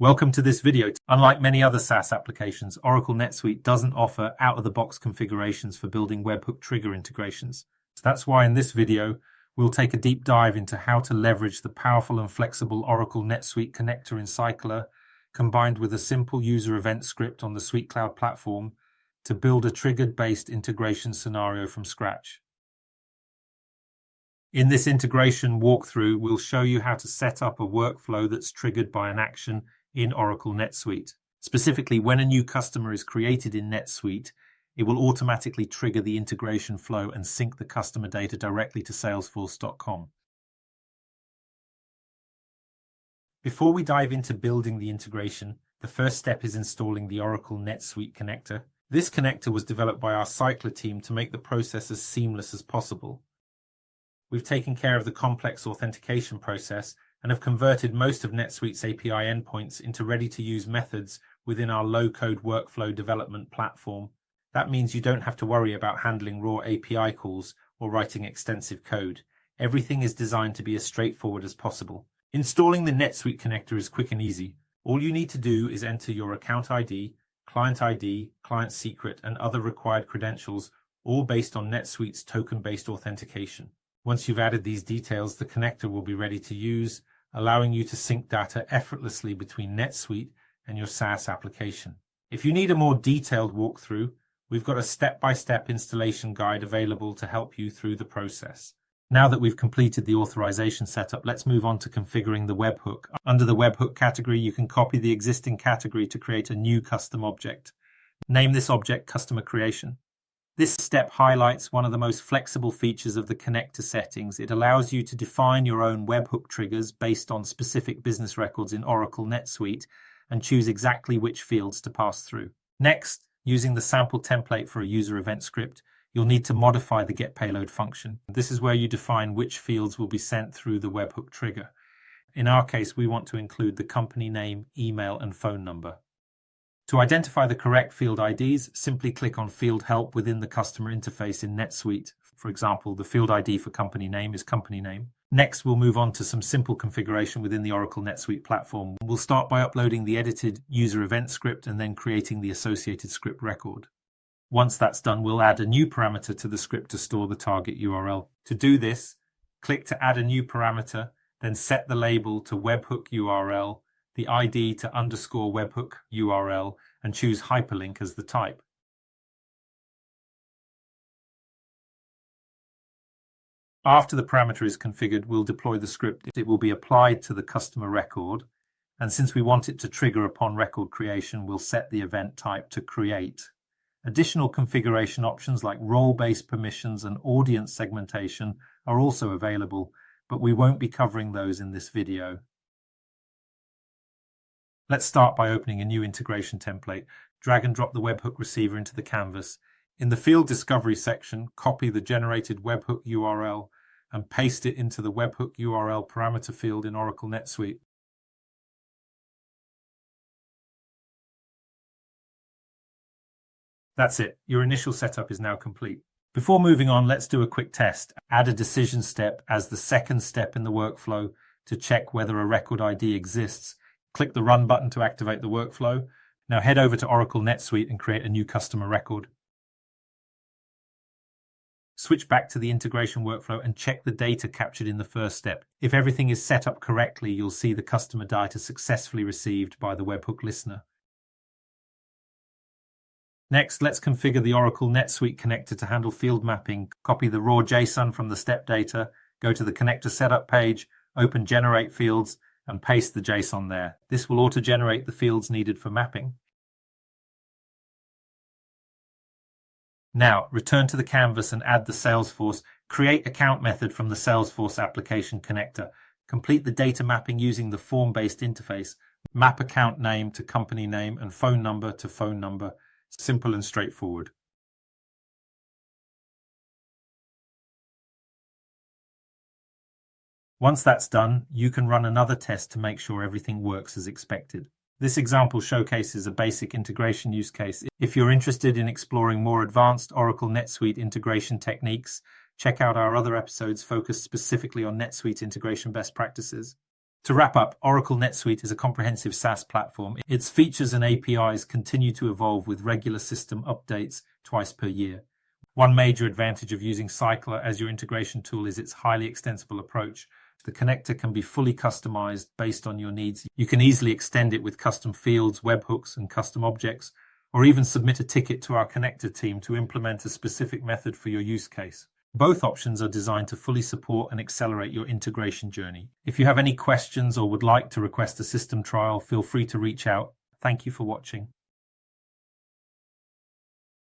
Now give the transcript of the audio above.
Welcome to this video. Unlike many other SaaS applications, Oracle NetSuite doesn't offer out-of-the-box configurations for building webhook trigger integrations. So that's why in this video, we'll take a deep dive into how to leverage the powerful and flexible Oracle NetSuite connector in Cyclr, combined with a simple user event script on the Suite Cloud platform to build a triggered-based integration scenario from scratch. In this integration walkthrough, we'll show you how to set up a workflow that's triggered by an action in Oracle NetSuite. Specifically, when a new customer is created in NetSuite, it will automatically trigger the integration flow and sync the customer data directly to Salesforce.com. Before we dive into building the integration, the first step is installing the Oracle NetSuite connector. This connector was developed by our Cyclr team to make the process as seamless as possible. We've taken care of the complex authentication process and have converted most of NetSuite's API endpoints into ready-to-use methods within our low-code workflow development platform. That means you don't have to worry about handling raw API calls or writing extensive code. Everything is designed to be as straightforward as possible. Installing the NetSuite connector is quick and easy. All you need to do is enter your account ID, client secret, and other required credentials, all based on NetSuite's token-based authentication. Once you've added these details, the connector will be ready to use, allowing you to sync data effortlessly between NetSuite and your SaaS application. If you need a more detailed walkthrough, we've got a step-by-step installation guide available to help you through the process. Now that we've completed the authorization setup, let's move on to configuring the webhook. Under the webhook category, you can copy the existing category to create a new custom object. Name this object Customer Creation. This step highlights one of the most flexible features of the connector settings. It allows you to define your own webhook triggers based on specific business records in Oracle NetSuite and choose exactly which fields to pass through. Next, using the sample template for a user event script, you'll need to modify the getPayload function. This is where you define which fields will be sent through the webhook trigger. In our case, we want to include the company name, email, and phone number. To identify the correct field IDs, simply click on Field Help within the customer interface in NetSuite. For example, the field ID for company name is company name. Next, we'll move on to some simple configuration within the Oracle NetSuite platform. We'll start by uploading the edited user event script and then creating the associated script record. Once that's done, we'll add a new parameter to the script to store the target URL. To do this, click to add a new parameter, then set the label to webhook URL, the ID to _webhook URL, and choose hyperlink as the type. After the parameter is configured, we'll deploy the script. It will be applied to the customer record, and since we want it to trigger upon record creation, we'll set the event type to create. Additional configuration options like role-based permissions and audience segmentation are also available, but we won't be covering those in this video. Let's start by opening a new integration template. Drag and drop the webhook receiver into the canvas. In the field discovery section, copy the generated webhook URL and paste it into the webhook URL parameter field in Oracle NetSuite. That's it. Your initial setup is now complete. Before moving on, let's do a quick test. Add a decision step as the second step in the workflow to check whether a record ID exists. Click the Run button to activate the workflow. Now head over to Oracle NetSuite and create a new customer record. Switch back to the integration workflow and check the data captured in the first step. If everything is set up correctly, you'll see the customer data successfully received by the webhook listener. Next, let's configure the Oracle NetSuite connector to handle field mapping. Copy the raw JSON from the step data, go to the connector setup page, open Generate Fields, and paste the JSON there. This will auto-generate the fields needed for mapping. Now, return to the canvas and add the Salesforce Create Account method from the Salesforce application connector. Complete the data mapping using the form-based interface. Map account name to company name and phone number to phone number. Simple and straightforward. Once that's done, you can run another test to make sure everything works as expected. This example showcases a basic integration use case. If you're interested in exploring more advanced Oracle NetSuite integration techniques, check out our other episodes focused specifically on NetSuite integration best practices. To wrap up, Oracle NetSuite is a comprehensive SaaS platform. Its features and APIs continue to evolve with regular system updates twice per year. One major advantage of using Cyclr as your integration tool is its highly extensible approach. The connector can be fully customized based on your needs. You can easily extend it with custom fields, webhooks, and custom objects, or even submit a ticket to our connector team to implement a specific method for your use case. Both options are designed to fully support and accelerate your integration journey. If you have any questions or would like to request a system trial, feel free to reach out. Thank you for watching.